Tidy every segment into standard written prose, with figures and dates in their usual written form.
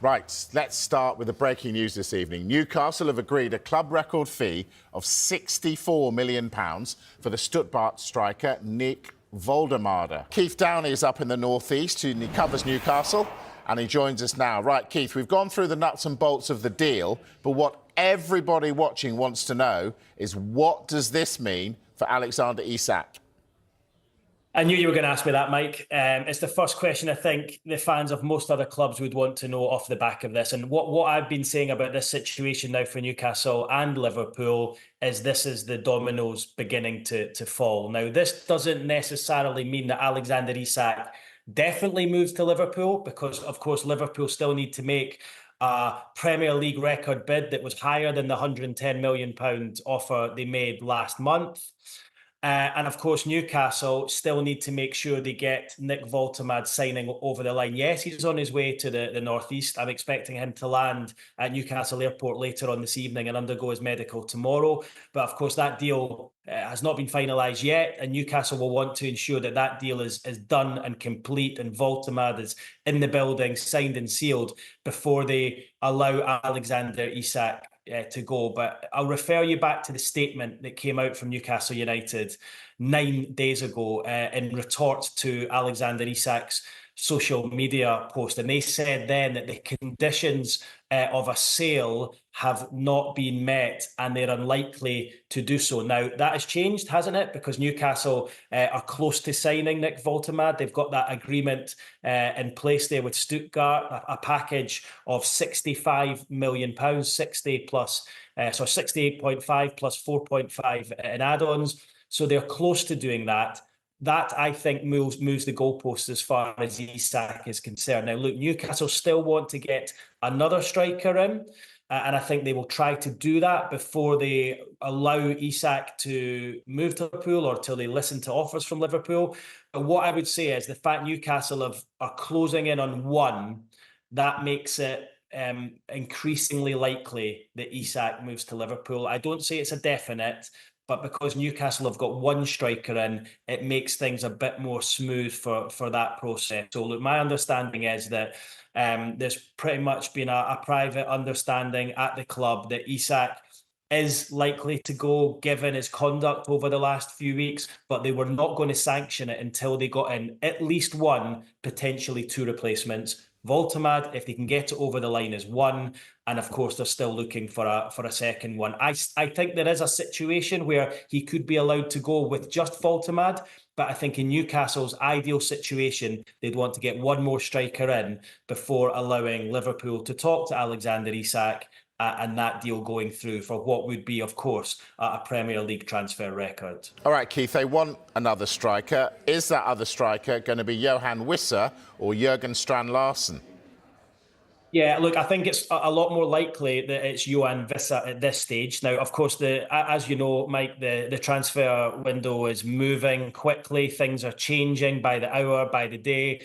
Right, let's start with the breaking news this evening. Newcastle have agreed a club record fee of £64 million for the Stuttgart striker Nick Woltemade. Keith Downey is up in the northeast, he covers Newcastle, and he joins us now. Right, Keith, we've gone through the nuts and bolts of the deal, but what everybody watching wants to know is, what does this mean for Alexander Isak? I knew you were going to ask me that, Mike. It's the first question I think the fans of most other clubs would want to know off the back of this. And what I've been saying about this situation now for Newcastle and Liverpool is this is the dominoes beginning to fall. Now, this doesn't necessarily mean that Alexander Isak definitely moves to Liverpool, because, of course, Liverpool still need to make a Premier League record bid that was higher than the £110 million offer they made last month. And of course, Newcastle still need to make sure they get Nick Woltemade signing over the line. Yes, he's on his way to the northeast. I'm expecting him to land at Newcastle Airport later on this evening and undergo his medical tomorrow. But of course, that deal has not been finalised yet, and Newcastle will want to ensure that that deal is done and complete, and Woltemade is in the building, signed and sealed, before they allow Alexander Isak to go. But I'll refer you back to the statement that came out from Newcastle United 9 days ago in retort to Alexander Isak's social media post. And they said then that the conditions of a sale have not been met and they're unlikely to do so. Now, that has changed, hasn't it? Because Newcastle are close to signing Nick Woltemade. They've got that agreement in place there with Stuttgart, a package of £65 million, 60 plus, so 68.5 plus 4.5 in add-ons. So they're close to doing that. That, I think, moves the goalposts as far as Isak is concerned. Now, look, Newcastle still want to get another striker in, and I think they will try to do that before they allow Isak to move to Liverpool or till they listen to offers from Liverpool. But what I would say is the fact Newcastle are closing in on one, that makes it increasingly likely that Isak moves to Liverpool. I don't say it's a definite, but because Newcastle have got one striker in, it makes things a bit more smooth for that process. So look, my understanding is that there's pretty much been a private understanding at the club that Isak is likely to go, given his conduct over the last few weeks, but they were not going to sanction it until they got in at least one, potentially two replacements. Woltemade, if they can get it over the line, is one, and of course they're still looking for a second one. I think there is a situation where he could be allowed to go with just Woltemade, but I think in Newcastle's ideal situation, they'd want to get one more striker in before allowing Liverpool to talk to Alexander Isak and that deal going through for what would be, of course, a Premier League transfer record. All right, Keith, they want another striker. Is that other striker going to be Johan Wissa or Jurgen Strand-Larsen? Yeah, look, I think it's a lot more likely that it's Johan Wissa at this stage. Now, of course, as you know, Mike, the transfer window is moving quickly. Things are changing by the hour, by the day.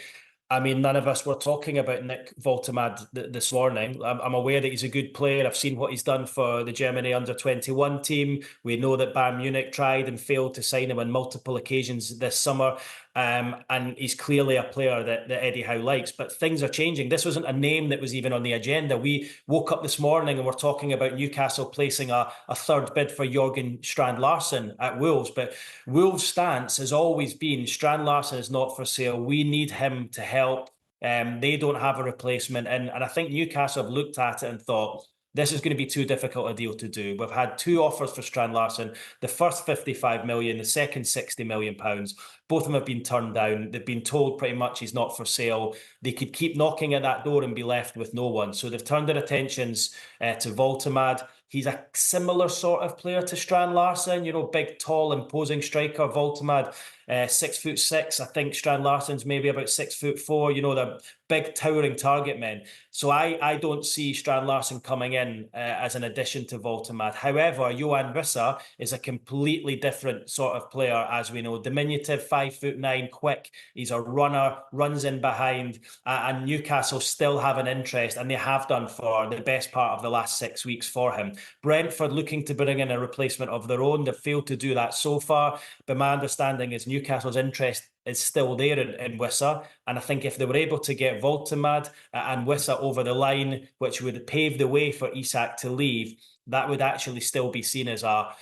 I mean, none of us were talking about Nick Woltemade this morning. I'm aware that he's a good player. I've seen what he's done for the Germany under-21 team. We know that Bayern Munich tried and failed to sign him on multiple occasions this summer. And he's clearly a player that Eddie Howe likes. But things are changing. This wasn't a name that was even on the agenda. We woke up this morning and we're talking about Newcastle placing a third bid for Jurgen Strand-Larsen at Wolves. But Wolves' stance has always been Strand-Larsen is not for sale. We need him to help. They don't have a replacement. And I think Newcastle have looked at it and thought, this is going to be too difficult a deal to do. We've had two offers for Strand-Larsen, the first 55 million, the second 60 million pounds. Both of them have been turned down. They've been told pretty much he's not for sale. They could keep knocking at that door and be left with no one. So they've turned their attentions to Woltemade. He's a similar sort of player to Strand-Larsen, you know, big, tall, imposing striker. Woltemade, 6'6". I think Strand-Larsen's maybe about 6'4". You know, they're big, towering target men. So I don't see Strand-Larsen coming in as an addition to Woltemade. However, Johan Wissa is a completely different sort of player, as we know. Diminutive, 5'9", quick. He's a runner, runs in behind, and Newcastle still have an interest, and they have done for the best part of the last 6 weeks for him. Brentford looking to bring in a replacement of their own. They've failed to do that so far, but my understanding is Newcastle's interest is still there in Wissa. And I think if they were able to get Woltemade and Wissa over the line, which would pave the way for Isak to leave, that would actually still be seen as a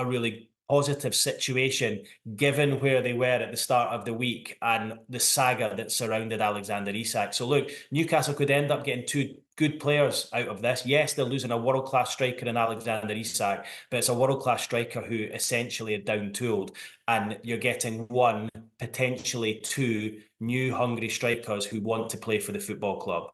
really positive situation, given where they were at the start of the week and the saga that surrounded Alexander Isak. So look, Newcastle could end up getting two good players out of this. Yes, they're losing a world-class striker in Alexander Isak, but it's a world-class striker who essentially are down-tooled, and you're getting one, potentially two new hungry strikers who want to play for the football club.